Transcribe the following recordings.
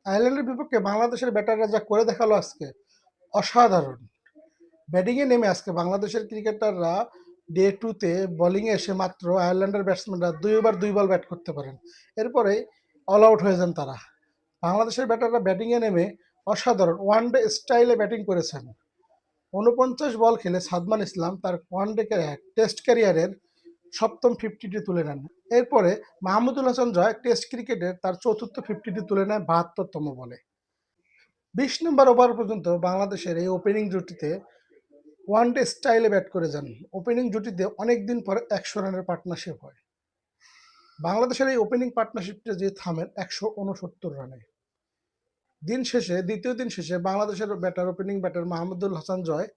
আয়ারল্যান্ডের বিপক্ষে বাংলাদেশের ব্যাটাররা যা করে দেখালো আজকে অসাধারণ। ব্যাটিংয়ে নেমে আজকে বাংলাদেশের ক্রিকেটাররা ডে টুতে বোলিংয়ে এসে মাত্র আয়ারল্যান্ডের ব্যাটসম্যানরা ২ ওভার ২ বল ব্যাট করতে পারেন। এরপরে অল আউট হয়ে যান তারা। বাংলাদেশের ব্যাটাররা ব্যাটিংয়ে নেমে অসাধারণ ওয়ানডে স্টাইলে ব্যাটিং করেছেন। ৪৯ বল খেলে সাদমান ইসলাম তার ওয়ানডে টেস্ট ক্যারিয়ারের সপ্তম 50টি তুলে নেন। এরপরে মাহমুদুল হাসান জয় টেস্ট ক্রিকেটের তার চতুর্থ 50টি তুলে নেয় ৭২তম বলে। ২০ নম্বর ওভার পর্যন্ত বাংলাদেশের এই ওপেনিং জুটিতে ওয়ানডে স্টাইলে ব্যাট করে যান। ওপেনিং জুটিতে অনেকদিন পরে ১০০ রানের পার্টনারশিপ হয়। বাংলাদেশের এই ওপেনিং পার্টনারশিপটা যে থামেন ১৬৯ রানে। দ্বিতীয় দিন শেষে বাংলাদেশের ওপেনিং ব্যাটার মাহমুদুল হাসান জয়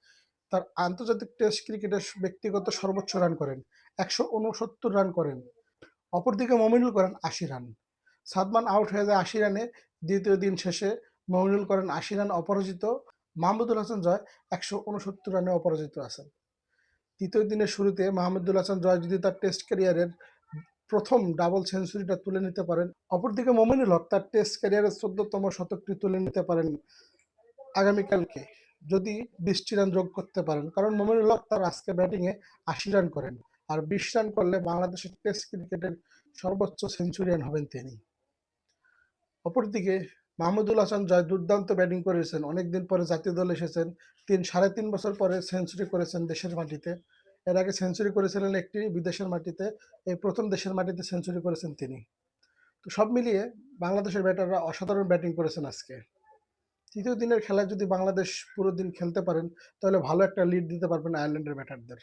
তার আন্তর্জাতিক টেস্ট ক্রিকেটের ব্যক্তিগত সর্বোচ্চ রান করেন, ১৬৯ রান করেন। অপরদিকে মমিনুল করেন ৮০ রান। সাদমান আউট হয়ে যায় ৮০ রানে। দ্বিতীয় দিন শেষে মমিনুল করেন ৮০ রান অপরাজিত। মাহমুদুল হাসান জয় ১৬৯ রানে অপরাজিত আছেন। তৃতীয় দিনের শুরুতে মাহমুদুল হাসান জয় যদি তার টেস্ট ক্যারিয়ারের প্রথম ডাবল সেঞ্চুরিটা তুলে নিতে পারেন, অপরদিকে মমিনুল হক তার টেস্ট ক্যারিয়ারের ১৪তম শতকটি তুলে নিতে পারেন আগামীকালকে, যদি ২০টি রান যোগ করতে পারেন। কারণ মমিনুল হক তার আজকে ব্যাটিংয়ে ৮০ রান করেন, আর ২০ রান করলে বাংলাদেশের টেস্ট ক্রিকেটের সর্বোচ্চ সেঞ্চুরিয়ান হবেন তিনি। অপরদিকে মাহমুদুল হাসান জয় দুর্দান্ত ব্যাটিং করেছেন। অনেকদিন পরে জাতীয় দলে এসেছেন। ৩.৫ বছর পরে সেঞ্চুরি করেছেন দেশের মাটিতে। এর আগে সেঞ্চুরি করেছিলেন একটি বিদেশের মাটিতে। এই প্রথম দেশের মাটিতে সেঞ্চুরি করেছেন তিনি। তো সব মিলিয়ে বাংলাদেশের ব্যাটাররা অসাধারণ ব্যাটিং করেছেন আজকে। তৃতীয় দিনের খেলায় যদি বাংলাদেশ পুরো দিন খেলতে পারেন, তাহলে ভালো একটা লিড দিতে পারবেন আয়ারল্যান্ডের ব্যাটারদের।